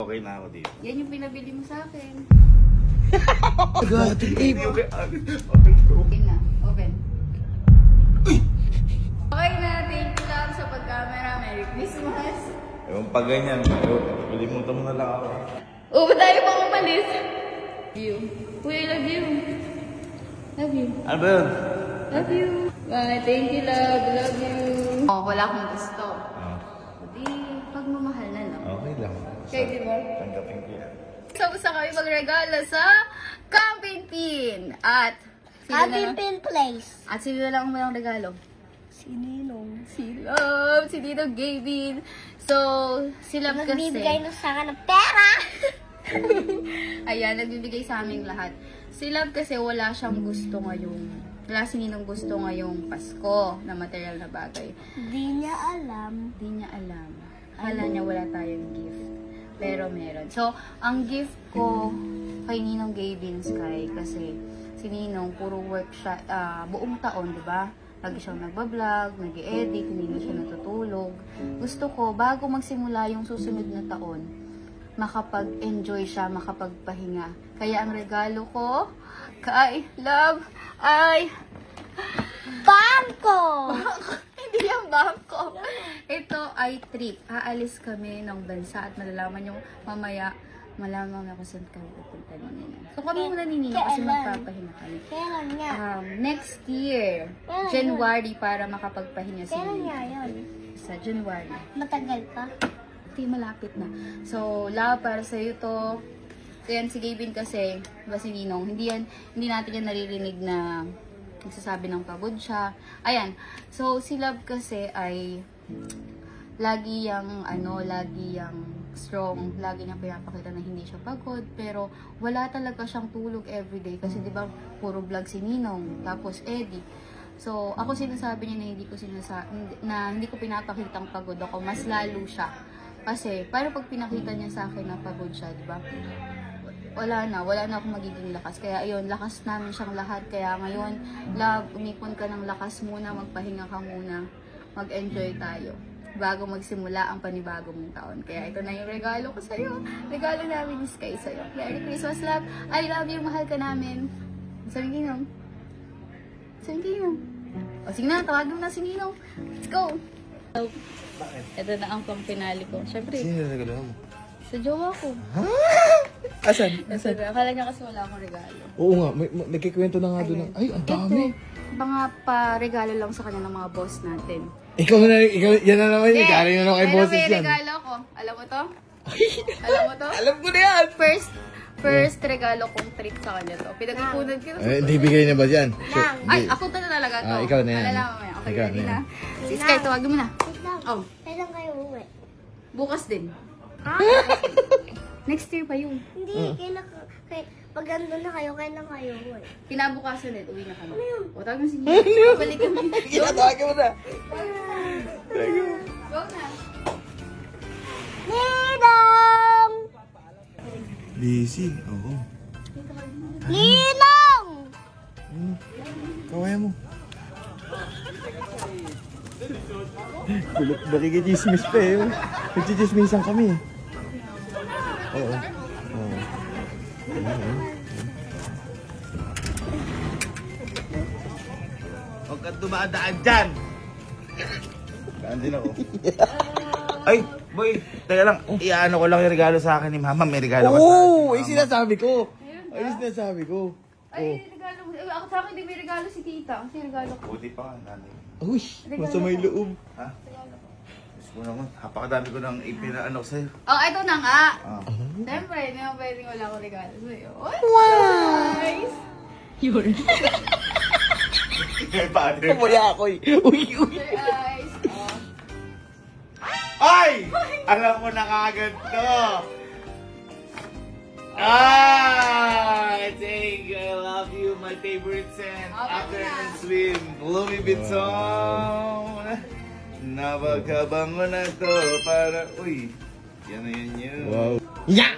Okay na ako dito. Yan yung pinabili mo sa akin. Okay na. Open. Okay na. Thank you lang sa pag-camera. Merry Christmas. Ewan pa ganyan. Kalimutan mo na lang ako. Oo, tayo pa umalis. Love you. Uy, I love you. Love you. Ano ba yun? Love you. Bye. Thank you, love. Love you. Oh, wala akong gusto. Di, pagmamahal na lang. Okay lang. Okay, di ba? Tanggapin ko yan. So, gusto kami magregalo sa Camping Pin. At Camping Pin Place. At sino na lang walang regalo? Si Ninong. Si Love. Si Ninong Gavin. So, si Love kasi... Nagbibigay na sa akin ng pera. Ayan, nagbibigay sa aming lahat. Si Love kasi wala siyang gusto ngayong... Wala si Ninong gusto ngayong Pasko na material na bagay. Di niya alam. Di niya alam. Akala niya wala tayong gift. Pero meron. So, ang gift ko kay Ninong Gavin Sky kasi si Ninong puro work siya buong taon, di ba? Lagi siyang nagbablog, nag-edit, hindi na siya natutulog. Gusto ko, bago magsimula yung susunod na taon, makapag-enjoy siya, makapagpahinga. Kaya ang regalo ko kay Love ay bangko! Hindi yung bangko. Ito ay trip. Aalis kami ng bansa at malalaman nyo mamaya, malaman ako saan kami pupunta ni Nina. So kami muna ni Nina kasi magpapahinga kami. Kailan nga? Next year, January para makapagpahinga si Kailan Nina. nga yun? Sa January. Matagal pa. Hindi, malapit na. So, Love, para sa'yo to. Yan, si Gavin kasi, diba si Ninong, hindi natin yan naririnig na nagsasabi ng pagod siya. Ayan. So, si Love kasi ay lagi yang strong, lagi niyang pinapakita na hindi siya pagod, pero wala talaga siyang tulog everyday kasi 'di ba puro vlog si Ninong, tapos edit. So, ako sinasabi niya na hindi ko pinapakitang pagod ako, mas lalo siya. Kasi para pag pinakita niya sa akin na pagod siya, 'di ba? Wala na akong magiging lakas. Kaya ayun, lakas namin siyang lahat. Kaya ngayon, Love, umipon ka ng lakas muna, magpahinga ka muna, mag-enjoy tayo bago magsimula ang panibagong taon. Kaya ito na yung regalo ko sa'yo. Regalo namin ni Sky sa'yo. Merry Christmas, Love. I love you, mahal ka namin. Sabi Ninong. O sige na, tawagin mo na si Ninong. Let's go! Ito na ang pang-pinali ko. Siyempre, Sino yung regalo mo? sa jowa ko. Asan? Akala niya kasi wala akong regalo. Oo nga, nagkikwento na nga doon. Ay, ang dami. Ito, mga pa-regalo lang sa kanya ng mga boss natin. Ikaw yan na naman yung galing na naman kay bosses yan. Pero may regalo ko. Alam mo to? Alam mo to? Alam ko na yan! First regalo kong treat sa kanya to. Pinag-ipunan ko. Hindi bigay niya ba yan? Ay, ako to na talaga to. Ikaw na yan. Malalaman mo yan. Okay, Ikaw ready na yan. na. Si Sky, tawagin mo na. Wait lang. Oh. Kailan kayo uwi? Bukas din. Next year pa yun. Hindi, pag andun na kayo, kailan kayo uwi? Kinabukasan din, uwi na kami. Ano yun? O, tawag mo si Nina. Balik kami. Tawagin mo na. Go na. Ninong! Busy? Oo. Ninong! Kawaya mo. Nakikichismis pa eh. Nagchichismisan kami. Oo. Huwag kang dumadaan dyan! Daan din ako. Ay, boy, teka lang. Iano ko lang yung regalo sa akin ni Mama. May regalo ka sa akin. Oo, ay sinasabi ko. Ay, regalo mo. Ako sa akin, di may regalo si tita. Kasi regalo ko. Buti pa nga, nanay. Uy, basta may loob. Ha? Gusto ko naman. Napakadami ko nang ipinaano sa'yo. Oh, ito na nga. Siyempre, hindi mo pwedeng wala akong regalo sa'yo. Wow! Nice! Yun. Kumuli ako eh. Uy. Your eyes. Oh. Ay! Alam mo na kagad to. Take I love you, my favorite scent. Afternoon swim, Louis Vuitton. Napakabango na to para, uy. Yan na yun. Wow. Yeah!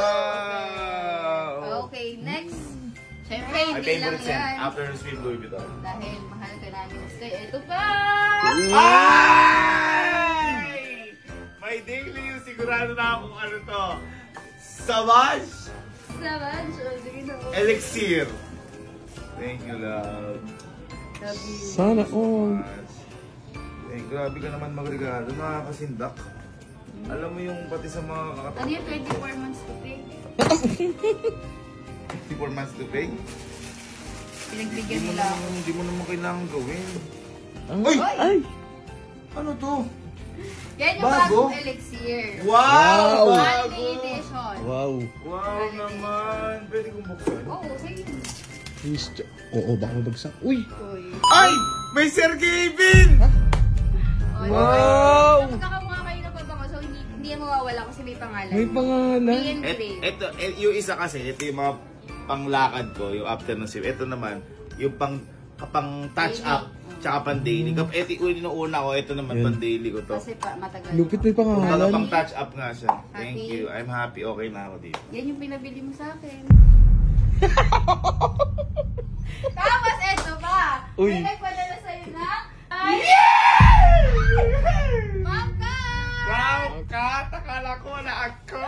Wow! Okay, next. Siyempre, My hindi lang favorite scent, yan. Afternoon swim, Louis Vuitton. Dahil mahal ka namin. Ito pa! Ay! May daily yung sigurado na kung ano to. Savage Savage. Oh, sige na. Elixir. Thank you, love. Love you. Sana all. Grabe ka naman magregalo, nakakasindak. Alam mo yung pati sa mga Ano yung 24 months to pay? 54 months to pay? Pinagbigyan mo lang ako. Hindi mo naman kailangan gawin. Ay! Ay! Ano to? Yan yung Bago? bagong elixir. Wow! Holiday edition. Wow! Wow naman! Pwede kong buksan? Oo, sige. Please, oo, baka mabagsak. Uy! Uy. Ay! May Sir Kevin! Wow! Magkakamukha kayo na pabango, so hindi yan mawawala kasi may pangalan. May pangalan. Ito, yung isa kasi, ito yung mga panglakad ko, yung afternoon shift. Ito naman, yung pang touch up, tsaka pang daily. Ito yung una ko, ito naman pang daily ko to. Kasi matagal. Lupit may Kumbaga pangalan. pang touch up nga siya. Thank Happy. you. I'm happy. Okay na ako dito. Yan yung pinabili mo sa akin. Tapos eto pa. Uy. May nagpadala sa'yo na. Mangka! Wow! Katakala ko na ako!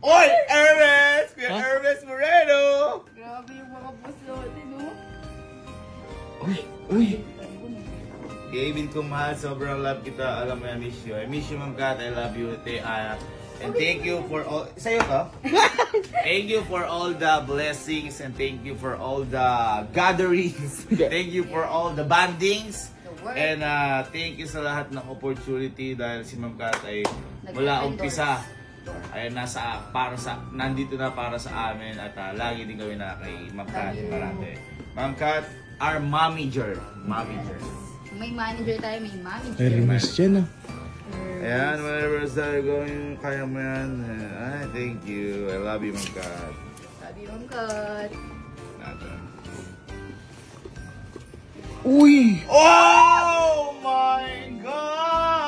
Oy! Ernest! Kuya Ernest Moreno! Grabe yung mga boss natin, no? Uy! Kevin ko mahal, sobrang love kita. Alam mo, I miss you. I miss you, Ma'am Kat. I love you. And thank you for all... Sa'yo ka? Thank you for all the blessings and thank you for all the gatherings. Thank you for all the bandings. And thank you sa lahat ng opportunity dahil si Ma'am Kat ay mula umpisa ay nandito na para sa amin at lagi din gawin na kay Ma'am Kat parate. Ma'am Kat, our momager. May manager tayo, may manager. Very nice yan ah. Ayan, whenever you're going, kaya mo yan. Ay, thank you. I love you, Ma'am Kat. Sabi mong kat. Uy! Oh my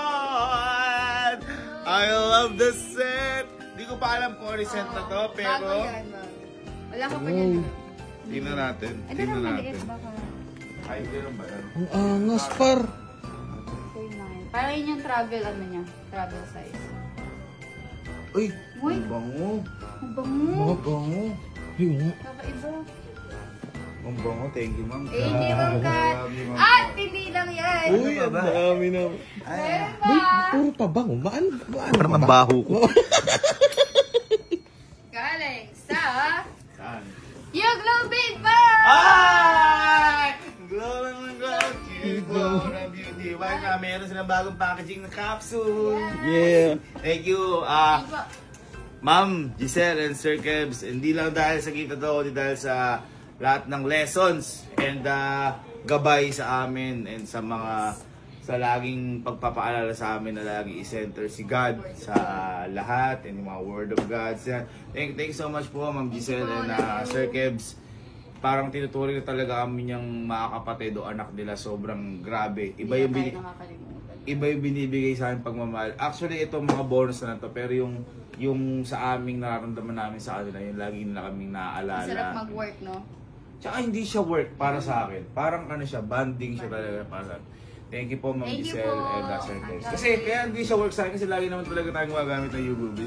God! I love the set! Di ko pa alam kung ano yung set na to, pero... Bago yan, ma'am. Wala ka pa yan. Tingnan natin. Ano Tingnan lang natin. maliit, baka. Ay, gano'n ba yan? Ang angas par. Parang yun yung travel, travel size. Uy! Uy! Ang bango! Ang bango! Mga bango! Uy, nga. Kakaiba. Ang bango, thank you, Ma'am Kat. Thank you, Ma'am Kat. Love you, Ma'am At Kat. hindi lang yan. Uy, ang dami na. Meron Uy, pa. puro pabango. Maan? Parang ang baho ko. Galing sa Saan? yung Globin pa! Ay! Glow and glow, cute glow na beauty. Why na, meron silang bagong packaging na capsule. Yeah. Thank you, Ma'am Giselle and Sir Kebs. Hindi lang dahil sa kita to, hindi dahil sa lahat ng lessons and gabay sa amin and sa laging pagpapaalala sa amin na lagi i-center si God sa lahat and yung mga word of God. Thank you so much po, Ma'am Giselle and Sir Kebs. Parang tinuturing na talaga kami niyang mga kapatid o anak nila. Sobrang grabe. Iba yung binibigay sa akin pagmamahal. Actually, ito mga bonus na to. Pero yung sa aming nararamdaman namin sa kanila, yung lagi nila kaming naaalala. Sarap mag-work, no? Tsaka hindi siya work para sa akin. Parang ano siya, banding siya talaga para sa akin. Thank you po, Ma'am Thank you Giselle po. and Sir Kebs. Kasi kaya hindi siya work sa akin kasi lagi naman talaga tayong gumagamit ng UBB.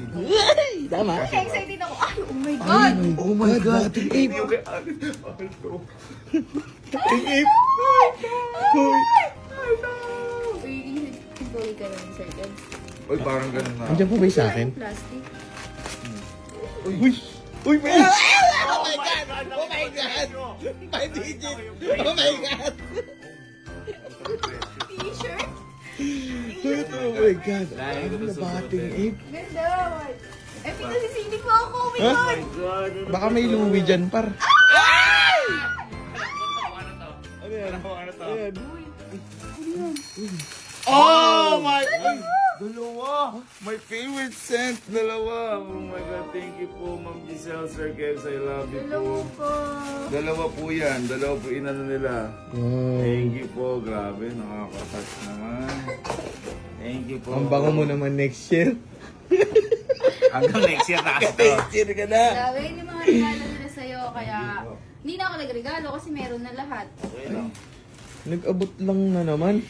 Tama. Ay, excited ako. Ay, oh my God! Oh my God. Bating ape. Yung kay Uy, tuloy ka lang, Sir Kebs. Uy, parang ganun na. Andiyan po ba yung sa akin? Plastic. Uy! Uy! Uy! Oh my God! Oh my God! 5 digit! Oh my God! T-shirt? Oh my God! Lahat Ano ko na to bating susuotin. ape? Ganda. Ay, pinasisili po ako. Oh my Huh? God! God! Baka may Louie dyan par. Ano yan? Ano to? Ayan. Oh my God! Dalawa! My favorite scent! Dalawa! Oh my God! Thank you po, Ma'am Giselle, Sir Kebs. I love you po. Dalawa po yan. Dalawa po inano nila. Wow. Thank you po. Grabe, nakaka-touch naman. Thank you po. Ang bango mo naman next year. Hanggang next year na kasi to. Next year ka na. Grabe, yun yung mga regalo nila sa'yo. Kaya, hindi na ako nagregalo kasi meron na lahat. Okay lang. Nag-abot lang na naman.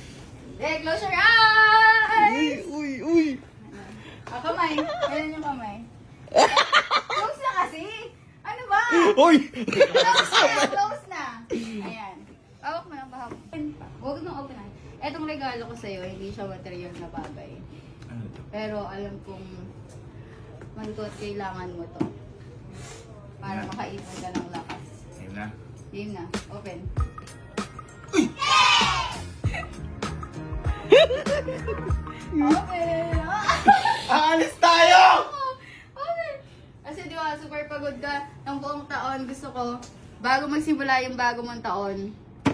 Eh, close your eyes! Uy! Uy! Uy! Kamay. Kailan yung kamay? Close na kasi. Ano ba? Uy! Close na. Ayan. Hawak mo lang, bahawak. Huwag nang open na. Etong regalo ko sa'yo, hindi siya material na bagay. Ano to? Pero alam kong mantot kailangan mo to. Para makaipon ka ng lakas. Ayun na. Yun na. Open. Open! Aalis tayo! Open! Kasi di ba, super pagod ka ng buong taon. Gusto ko, bago magsimula yung bago mong taon,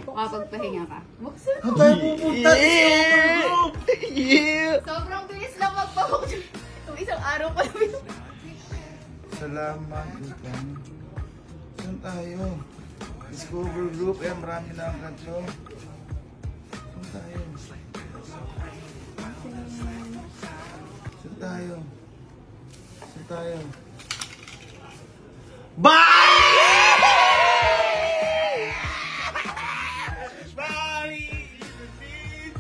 makapagpahinga ka. Buksan mo! Tayo pupunta sa group! Yeah! Sobrang bilis lang magpabok. Itong isang araw pa lang. Salamat, Ikan. Saan tayo? Discover Group. Eh, marami na ang kanto. Saan tayo? Saan tayo? Saan tayo? Bye! Bye!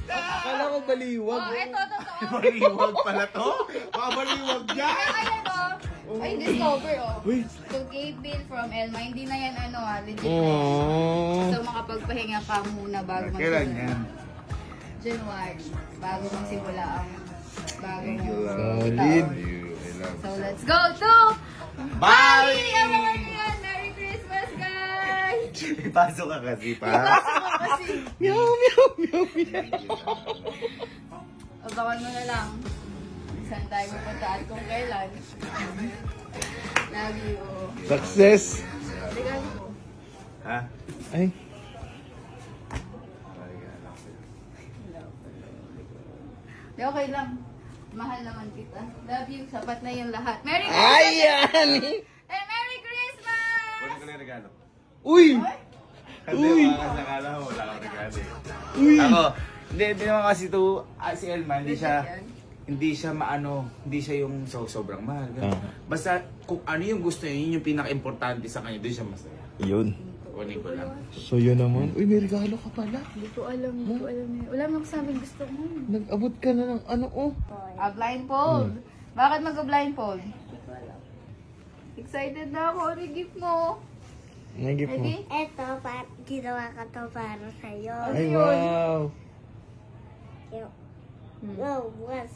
Akala ko baliwag. Oh, eto, totoo. Baliwag pala to? Baliwag dyan! Ay, ito. Ay, discover, oh. Uy. So, Gabe Bill from Elma. Hindi na yan, ano, legit na yan. Aww. So, makapagpahinga ka muna bago Kailan magsimula. yan? January. Bago magsimula ang bagong Thank you, love. Solid. taon. I love So, let's go to Bye! Abangan nyo yan! Merry Christmas, guys! Ipasok ka kasi pa. Pasok ko kasi. Meow, meow, meow, meow. Abangan mo na lang. Saan tayo pupunta at kung kailan. Love you. Success. Regalo ko. Ha? Ay. Di, okay lang. Mahal naman kita. Love you. Sapat na yung lahat. Merry Christmas! Ayan! And Merry Christmas! Wala ka lang regalo. Uy! Kasi Uy! baka nakala mo, wala kang regalo eh. Uy! Ako, hindi naman kasi to, si Elma, hindi siya maano, hindi siya yung sobrang mahal. Ganun. Basta kung ano yung gusto niya, yun yung pinaka-importante sa kanya, doon siya masaya. Yun. Kunin ko lang. So yun naman. Uy, may regalo ka pala. Hindi ko alam. Hindi ko alam. Wala mo sabing gusto mo. Nag-abot ka na ng ano oh. Blindfold. Bakit mag-blindfold? Excited na ako. Ano yung gift mo? Nagip mo. Ready? Eto, ginawa ka to para sa'yo. Ay, wow. No, was.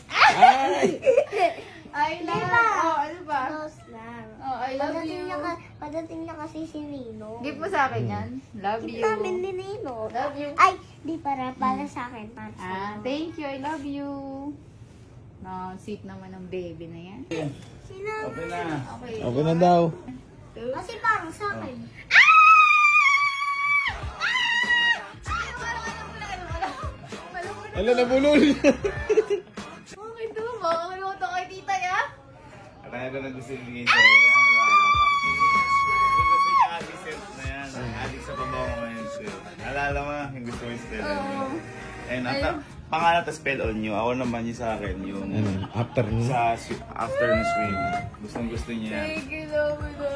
Ay! I love. Diba? Oh, ano ba? Close lang. Oh, I love you. Padating na kasi si Nino. Gift mo sa akin yan. Love Gift you. namin ni Nino. Love you. Ay, di para sa akin. Para sa Ah, thank you. I love you. No, sweet naman ng baby na yan. Sino? Open na. Okay. Open na daw. Two. Kasi parang sa akin. Ala, nabulol. Okay to. Makakuluto kay tita ya. Kaya ko na gusto yung sa'yo. Gusto niya addict na yan. Addict sa pabango ngayon siya. Alala mo, yung gusto mo yung spell on you. And pangalan to spell on you. Ako naman yung sa akin. Yung Ano, after nun? sa afternoon swim. Gustong gusto niya yan. Thank you, love you.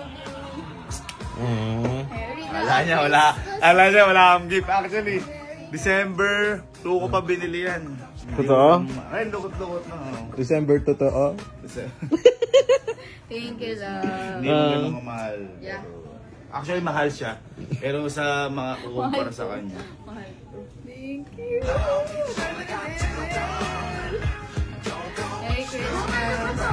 Ah. Ala niya, wala akong gift. Actually, December 2 ko pa binili yan. Totoo? Ay, lukot-lukot na. December totoo. Thank you, love. Hindi mo ganun mahal. Yeah. Actually, mahal siya. Pero sa mga kukumpara sa kanya. Mahal ko. Thank you. Merry Christmas.